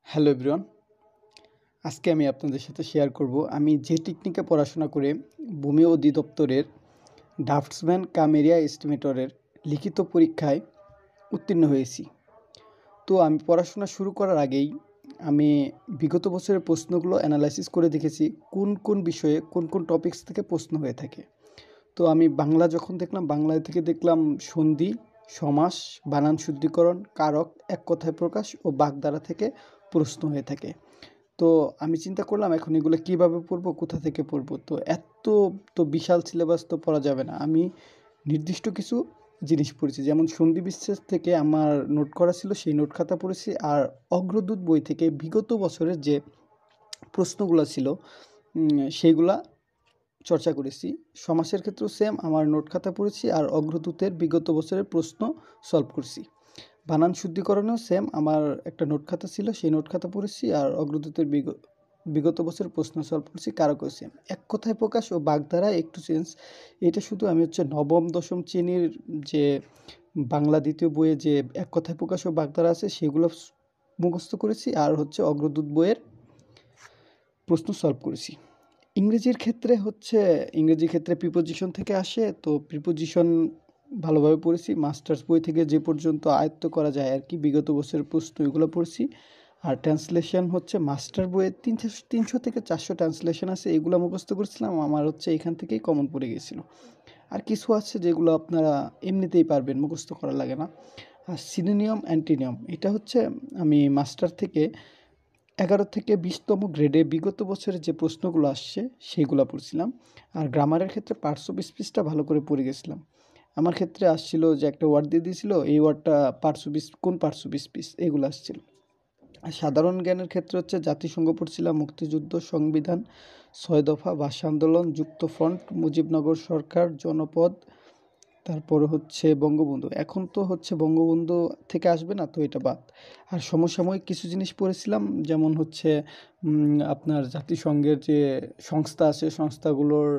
Hello everyone, আজকে আমি আপনাদের সাথে শেয়ার করব আমি যে টেকনিকে পড়াশোনা করে ভূমি অধিদপ্তরের ড্রাফটসম্যান কাম এরিয়া এস্টিমেটরের লিখিত পরীক্ষায় উত্তীর্ণ হয়েছি। তো আমি পড়াশোনা শুরু করার আগেই আমি বিগত বছরের প্রশ্নগুলো অ্যানালাইসিস করে দেখেছি কোন কোন বিষয়ে কোন কোন টপিকস থেকে প্রশ্ন হয়ে থাকে। তো আমি বাংলা যখন দেখলাম, বাংলা থেকে দেখলাম সন্ধি, সমাস, বানান শুদ্ধিকরণ, কারক, এক কথায় প্রকাশ ও বাগধারা থেকে প্রশ্ন হয়ে থাকে। তো আমি চিন্তা করলাম এখন এগুলো কীভাবে পড়বো, কোথা থেকে পড়বো। তো এত তো বিশাল সিলেবাস তো পড়া যাবে না। আমি নির্দিষ্ট কিছু জিনিস পড়েছি, যেমন সন্ধি বিচ্ছেদ থেকে আমার নোট করা ছিল, সেই নোট খাতা পড়েছি। আর অগ্রদূত বই থেকে বিগত বছরের যে প্রশ্নগুলো ছিল সেইগুলা চর্চা করেছি। সমাসের ক্ষেত্রেও সেম, আমার নোট খাতা পড়েছি আর অগ্রদূতের বিগত বছরের প্রশ্ন সলভ করছি। বানান শুদ্ধিকরণেও সেম, আমার একটা নোট খাতা ছিল, সেই নোট খাতা পড়েছি আর অগ্রদূতের বিগত বছরের প্রশ্ন সলভ করছি। কারকও সেম। এক কথায় প্রকাশ ও বাগধারা একটু চেঞ্জ। এটা শুধু আমি নবম দশম শ্রেণীর যে বাংলা দ্বিতীয় বইয়ে যে এক কথায় প্রকাশ ও বাগধারা আছে সেগুলো মুখস্থ করেছি, আর অগ্রদূত বইয়ের প্রশ্ন সলভ করেছি। ইংরেজির ক্ষেত্রে প্রিপোজিশন থেকে আসে, তো প্রিপোজিশন ভালোভাবে পড়েছি। মাস্টার্স বই থেকে যে পর্যন্ত আয়ত্ত করা যায় আর কি, বিগত বছরের প্রশ্ন এগুলো পড়ছি। আর ট্রান্সলেশন মাস্টার বইয়ে 300 থেকে 400 ট্রান্সলেশন আছে, এগুলো মুখস্থ করেছিলাম। আমার এখান থেকেই কমন পড়ে গেছিলো। আর কিছু আছে যেগুলো আপনারা এমনিতেই পারবেন, মুখস্থ করা লাগে না। আর সিনোনিয়াম অ্যান্টিনিয়াম, এটা আমি মাস্টার থেকে 11 থেকে 20তম গ্রেডে বিগত বছরের যে প্রশ্নগুলো আসছে সেইগুলো পড়ছিলাম। আর গ্রামারের ক্ষেত্রে পার্টস অফ স্পিচটা ভালো করে পড়ে গেছিলাম। আমার ক্ষেত্রে আসছিল যে একটা ওয়ার্ড দিয়ে দিয়েছিল, এই ওয়ার্ডটা কোন পার্টস অফ স্পিচ, এগুলো আসছিল। আর সাধারণ জ্ঞানের ক্ষেত্রে জাতিসংঘ পড়ছিলাম, মুক্তিযুদ্ধ, সংবিধান, 6 দফা, ভাষা আন্দোলন, যুক্ত ফ্রন্ট, মুজিবনগর সরকার, জনপদ, তারপরে বঙ্গবন্ধু। এখন তো বঙ্গবন্ধু থেকে আসবে না, তো এটা বাদ। আর সমসাময়িক কিছু জিনিস পড়েছিলাম, যেমন আপনার জাতিসংঘের যে সংস্থা আছে, সংস্থাগুলোর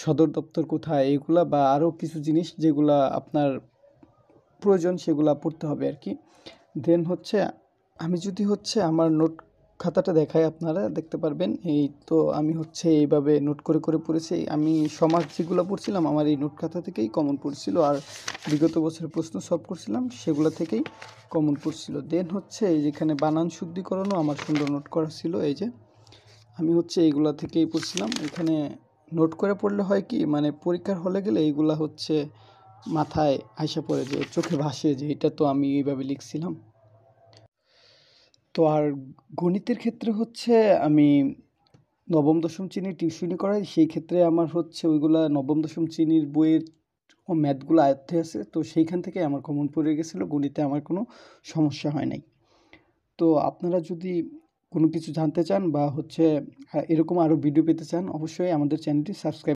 সদর দপ্তর কোথায়, এইগুলা বা আরও কিছু জিনিস যেগুলা আপনার প্রয়োজন সেগুলা পড়তে হবে আর কি। দেন আমি যদি আমার নোট খাতাটা দেখাই, আপনারা দেখতে পারবেন। এই তো আমি এইভাবে নোট করে করে পড়েছি। আমি সমাজ যেগুলো পড়ছিলাম আমার এই নোট খাতা থেকেই কমন পড়ছিল, আর বিগত বছরের প্রশ্ন সলভ করছিলাম সেগুলো থেকেই কমন পড়ছিল। দেন এই যেখানে বানান শুদ্ধিকরণও আমার সুন্দর নোট করা ছিল, এই যে আমি এইগুলা থেকেই পড়ছিলাম। এখানে নোট করে পড়লে হয় কি, মানে পরীক্ষার হলে গেলে এইগুলা মাথায় আইসা পড়ে, যে চোখে ভাসে যে এটা তো আমি এইভাবে লিখছিলাম। তো আর গণিতের ক্ষেত্রে আমি নবম দশম শ্রেণীর টিউশনি করাই, সেই ক্ষেত্রে আমার ওইগুলা নবম দশম শ্রেণীর বইয়ের ম্যাথগুলো আয়ত্তে আছে, তো সেইখান থেকে আমার কমন পড়ে গেছিলো। গণিতে আমার কোনো সমস্যা হয় নাই। তো আপনারা যদি কোনো কিছু জানতে চান বা এরকম আরও ভিডিও পেতে চান, অবশ্যই আমাদের চ্যানেলটি সাবস্ক্রাইব